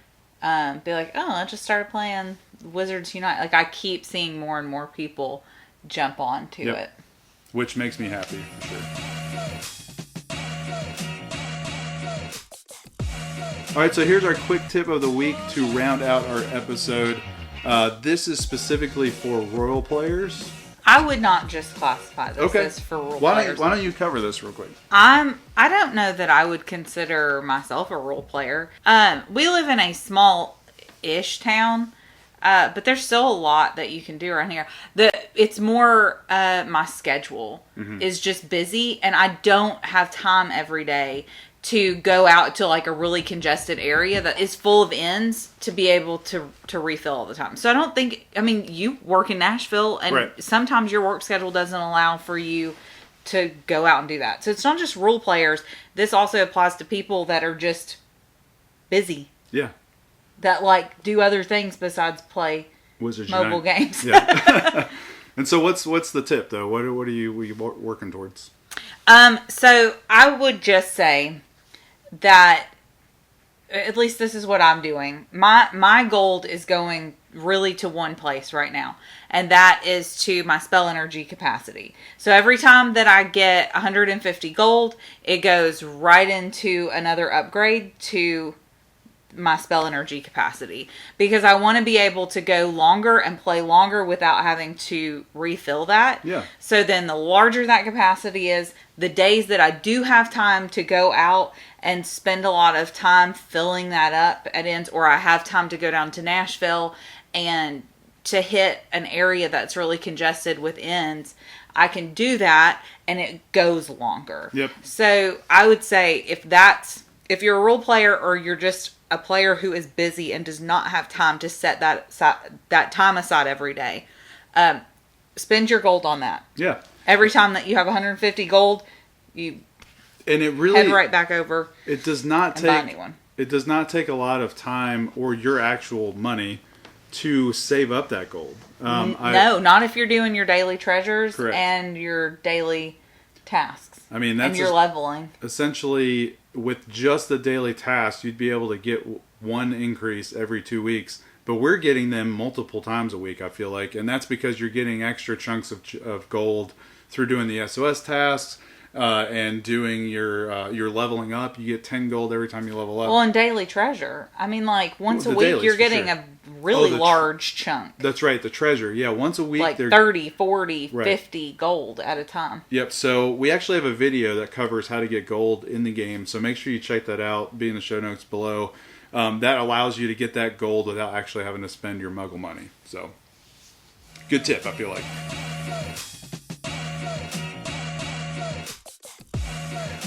be like, oh, I just started playing Wizards Unite. Like, I keep seeing more and more people jump on to it. Which makes me happy, for sure. All right, so here's our quick tip of the week to round out our episode. This is specifically for Royal players. I would not just classify this as for Royal players. Why don't you cover this real quick? I don't know that I would consider myself a role player. We live in a small-ish town, but there's still a lot that you can do around here. It's more my schedule is just busy, and I don't have time every day to go out to like a really congested area that is full of inns to be able to refill all the time. So I don't think, I mean, you work in Nashville and sometimes your work schedule doesn't allow for you to go out and do that. So it's not just role players. This also applies to people that are just busy. Yeah. That like do other things besides play Wizards mobile Unite. games. Yeah. And so what's the tip though? What are you working towards? So I would just say that at least this is what I'm doing. My gold is going really to one place right now, and that is to my spell energy capacity. So every time that I get 150 gold, it goes right into another upgrade to my spell energy capacity, because I want to be able to go longer and play longer without having to refill that. Yeah. So then the larger that capacity is, the days that I do have time to go out and spend a lot of time filling that up at ends, or I have time to go down to Nashville and to hit an area that's really congested with ends, I can do that and it goes longer. Yep. So I would say if you're a role player or you're just a player who is busy and does not have time to set that time aside every day, spend your gold on that. Yeah. Every time that you have 150 gold, you head right back over. It does not buy a new one. It does not take a lot of time or your actual money to save up that gold. No, not if you're doing your daily treasures Correct. and your daily tasks. I mean, that's and you're leveling. Essentially, with just the daily tasks, you'd be able to get one increase every 2 weeks. But we're getting them multiple times a week, I feel like. And that's because you're getting extra chunks of gold through doing the SOS tasks and doing your leveling up. You get 10 gold every time you level up. Well, and daily treasure. I mean, like, once a week, you're getting a really large chunk. That's right, the treasure. Yeah, once a week. Like 30, 40, 50 gold at a time. Yep, so we actually have a video that covers how to get gold in the game. So make sure you check that out. Be in the show notes below. That allows you to get that gold without actually having to spend your muggle money. So, good tip, I feel like.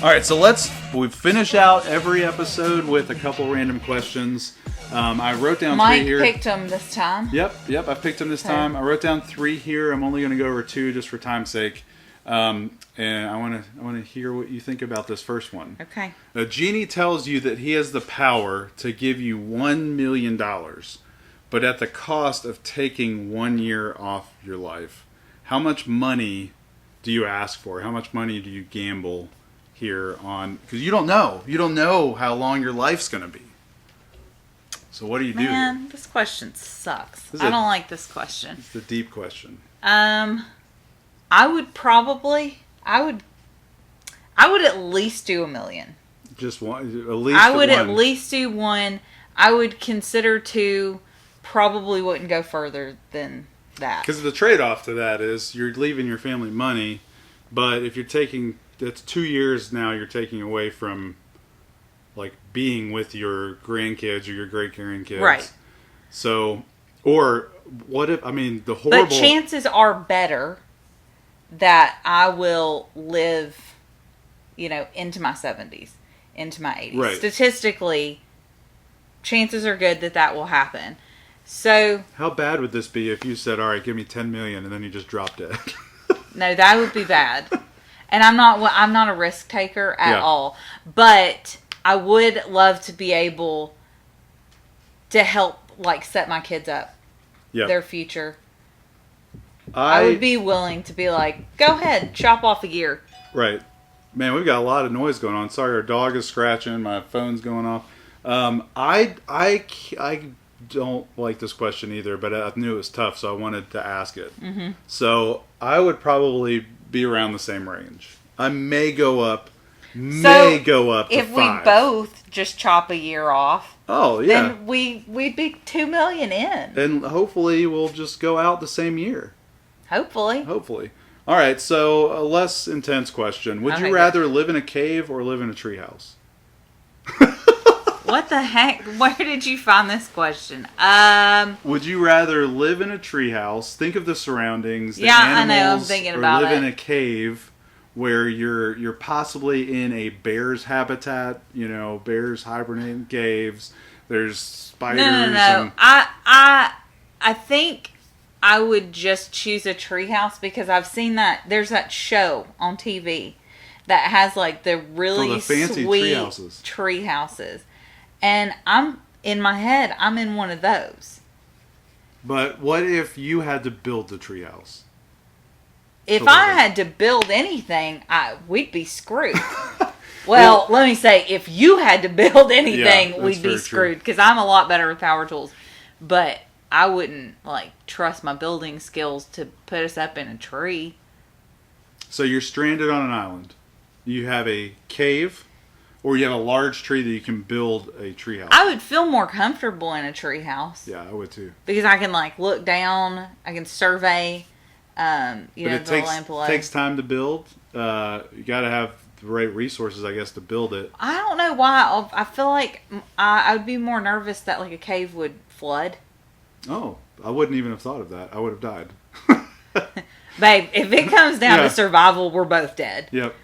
All right, so we finish out every episode with a couple random questions. I wrote down Mike 3 here. Mike picked them this time. Yep, I picked them this time. I wrote down 3 here. I'm only going to go over 2 just for time's sake. And I want to hear what you think about this first one. Okay. A genie tells you that he has the power to give you $1 million, but at the cost of taking 1 year off your life. How much money do you ask for? How much money do you gamble here on? Because you don't know. You don't know how long your life's going to be. So what do you do? Man, this question sucks. I don't like this question. It's a deep question. I would at least do $1 million. Just one, at least. I would at least do 1. I would consider 2. Probably wouldn't go further than that. Because the trade-off to that is you're leaving your family money, but if you're taking, that's 2 years now you're taking away from, like, being with your grandkids or your great-grandkids. Right. So, or what if, I mean, the horrible... But chances are better that I will live, into my 70s, into my 80s. Right. Statistically, chances are good that will happen. So... How bad would this be if you said, all right, give me $10 million, and then you just dropped it? No, that would be bad. And I'm not a risk taker at all. But I would love to be able to help, like, set my kids up. Their future. I would be willing to be like, go ahead, chop off a year. Right. Man, we've got a lot of noise going on. Sorry, our dog is scratching. My phone's going off. I don't like this question either, but I knew it was tough, so I wanted to ask it. Mm-hmm. So I would probably be around the same range. I may go up to if 5. we both just chop a year off, oh yeah, then we'd be $2 million in. And hopefully we'll just go out the same year. Hopefully. All right, so a less intense question. Would you rather live in a cave or live in a treehouse? What the heck? Where did you find this question? Would you rather live in a treehouse? Think of the surroundings. The I animals, know. I'm thinking about it. Or live in a cave where you're possibly in a bear's habitat. You know, bears hibernate in caves. There's spiders. No. I think I would just choose a treehouse because I've seen that. There's that show on TV that has like the really fancy sweet tree houses. And I'm in my head, I'm in one of those. But what if you had to build the treehouse? If I had to build anything, we'd be screwed. Well, let me say, if you had to build anything, we'd be screwed. Because I'm a lot better with power tools. But I wouldn't trust my building skills to put us up in a tree. So you're stranded on an island. You have a cave. Or you have a large tree that you can build a treehouse. I would feel more comfortable in a treehouse. Yeah, I would too. Because I can look down, I can survey, but it takes time to build. You got to have the right resources, I guess, to build it. I don't know why. I feel like I would be more nervous that a cave would flood. Oh, I wouldn't even have thought of that. I would have died. Babe, if it comes down to survival, we're both dead. Yep.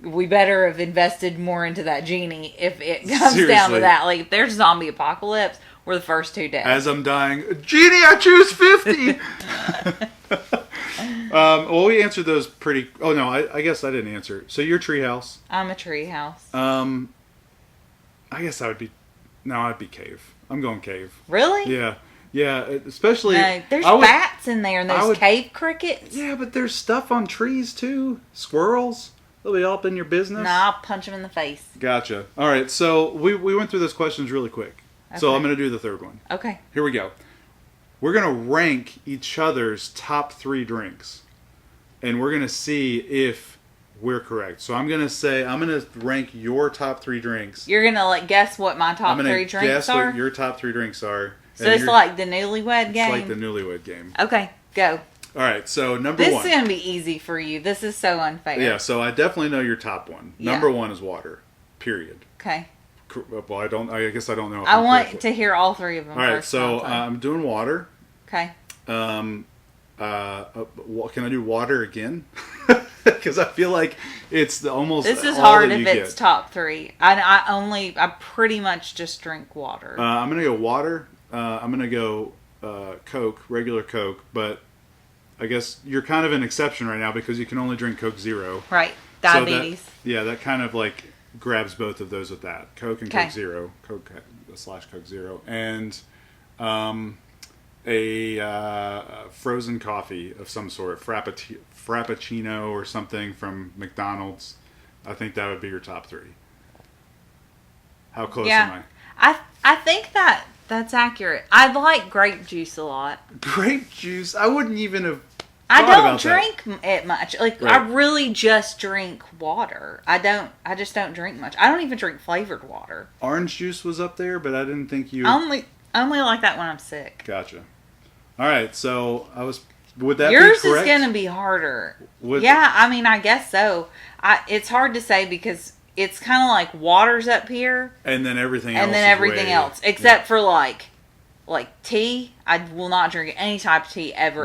We better have invested more into that genie if it comes down to that. If there's a zombie apocalypse, we're the first 2 dead. As I'm dying, Genie, I choose 50! Well, we answered those pretty... Oh, no, I guess I didn't answer. So you're treehouse. I'm a treehouse. I guess I would be... No, I'd be cave. I'm going cave. Really? Yeah. Yeah, especially... No, there's bats in there and those cave crickets. Yeah, but there's stuff on trees, too. Squirrels. They'll be all up in your business. Nah, I'll punch them in the face. Gotcha. All right, so we went through those questions really quick. Okay. So I'm going to do the third one. Okay. Here we go. We're going to rank each other's top 3 drinks. And we're going to see if we're correct. So I'm going to rank your top 3 drinks. You're going to guess what my top 3 drinks are? I'm going to guess what your top 3 drinks are. So it's like the newlywed game? It's like the newlywed game. Okay, go. All right, so number 1. This is going to be easy for you. This is so unfair. Yeah, so I definitely know your top one. Yeah. Number 1 is water, period. Okay. Well, I guess I don't know. I want to hear all 3 of them. All right, so I'm doing water. Okay. Can I do water again? Because I feel like it's almost. This is hard if it's top 3. I pretty much just drink water. I'm gonna go water. I'm gonna go Coke, regular Coke, but I guess you're kind of an exception right now because you can only drink Coke Zero. Right, diabetes. So that kind of grabs both of those with that Coke and Coke Zero, Coke / Coke Zero, and a frozen coffee of some sort, frappuccino or something from McDonald's. I think that would be your top 3. How close am I? I think that's accurate. I like grape juice a lot. Grape juice? I wouldn't even have. I don't drink it much. Right. I really just drink water. I just don't drink much. I don't even drink flavored water. Orange juice was up there, but I didn't think you. Only like that when I'm sick. Gotcha. All right, so would that Yours be correct? Yours is going to be harder. I guess so. It's hard to say because it's kind of like water's up here, and then everything else, except for like tea. I will not drink any type of tea ever,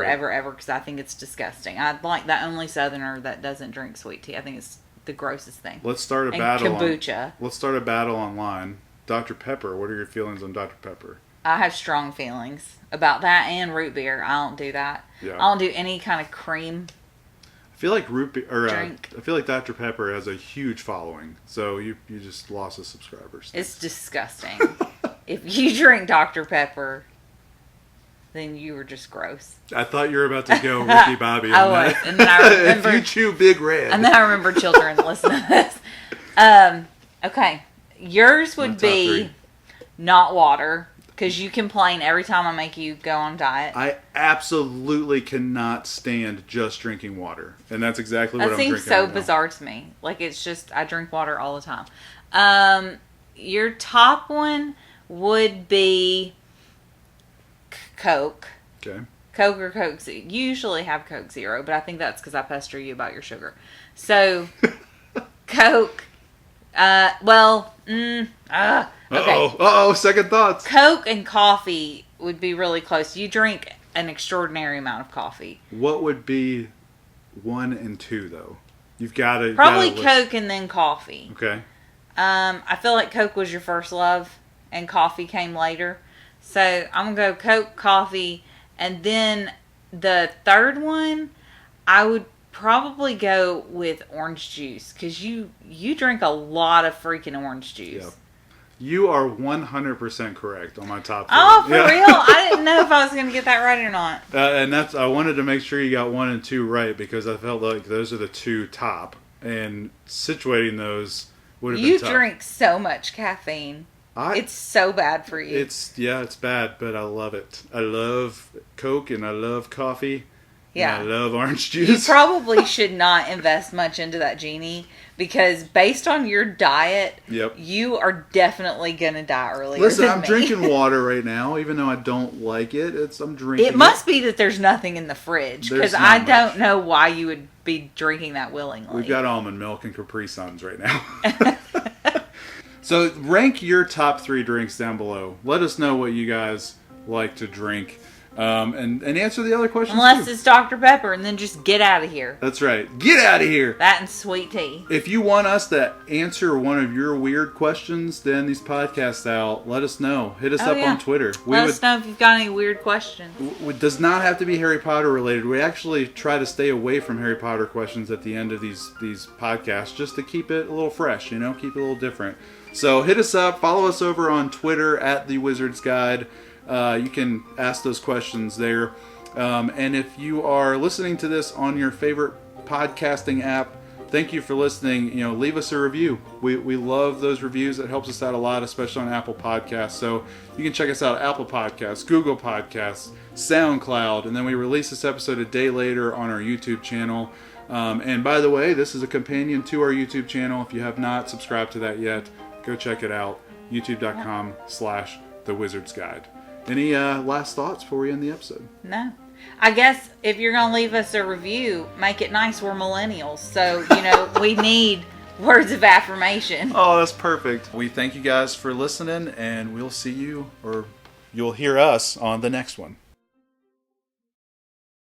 because I think it's disgusting. I like the only Southerner that doesn't drink sweet tea. I think it's the grossest thing. Let's start a battle. Kombucha. Let's start a battle online. Dr. Pepper. What are your feelings on Dr. Pepper? I have strong feelings about that and root beer. I don't do that. Yeah. I don't do any kind of cream. I feel like drink. I feel like Dr. Pepper has a huge following. So you just lost a subscribers. It's disgusting. If you drink Dr. Pepper, then you were just gross. I thought you were about to go Ricky Bobby. I was, and then I remember if you chew Big Red. And then I remember children listen to this. Okay, Yours My would top be three. not water, because you complain every time I make you go on diet. I absolutely cannot stand just drinking water, and that's exactly what That I'm seems drinking so right now. bizarre to me. Like, it's just, I drink water all the time. Your top one would be Coke. Okay. Coke or Coke Zero. You usually have Coke Zero, but I think that's because I pester you about your sugar. So, Coke. Okay. Uh-oh, second thoughts. Coke and coffee would be really close. You drink an extraordinary amount of coffee. What would be 1 and 2, though? You've got to... Probably Coke and then coffee. Okay. I feel like Coke was your first love and coffee came later. So I'm going to go Coke, coffee, and then the third one, I would probably go with orange juice, because you drink a lot of freaking orange juice. Yep. You are 100% correct on my top 3. Oh, for real? I didn't know if I was going to get that right or not. And I wanted to make sure you got 1 and 2 right, because I felt like those are the 2 top, and situating those would have been You tough. drink so much caffeine. It's so bad for you. It's bad, but I love it. I love Coke and I love coffee. Yeah. And I love orange You juice. probably should not invest much into that genie, because based on your diet, Yep. you are definitely going to die earlier Listen, than I'm me. drinking water right now, even though I don't like it. I'm drinking. It must be that there's nothing in the fridge, because There's I not don't much. know why you would be drinking that willingly. We've got almond milk and Capri Suns right now. So rank your top 3 drinks down below. Let us know what you guys like to drink, and answer the other questions Unless too. it's Dr. Pepper, and then just get out of here. That's right. Get out of here. That and sweet tea. If you want us to answer one of your weird questions, then these podcasts out, let us know. Hit us up yeah. on Twitter. Let us know if you've got any weird questions. It does not have to be Harry Potter related. We actually try to stay away from Harry Potter questions at the end of these podcasts, just to keep it a little fresh, keep it a little different. So hit us up. Follow us over on Twitter at The Wizard's Guide. You can ask those questions there. And if you are listening to this on your favorite podcasting app, thank you for listening. Leave us a review. We love those reviews. It helps us out a lot, especially on Apple Podcasts. So you can check us out at Apple Podcasts, Google Podcasts, SoundCloud, and then we release this episode a day later on our YouTube channel. And by the way, this is a companion to our YouTube channel. If you have not subscribed to that yet, go check it out. YouTube.com/The Wizard's Guide. Any last thoughts before we end the episode? No. I guess if you're going to leave us a review, make it nice. We're millennials. So, we need words of affirmation. Oh, that's perfect. We thank you guys for listening, and we'll see you, or you'll hear us on the next one.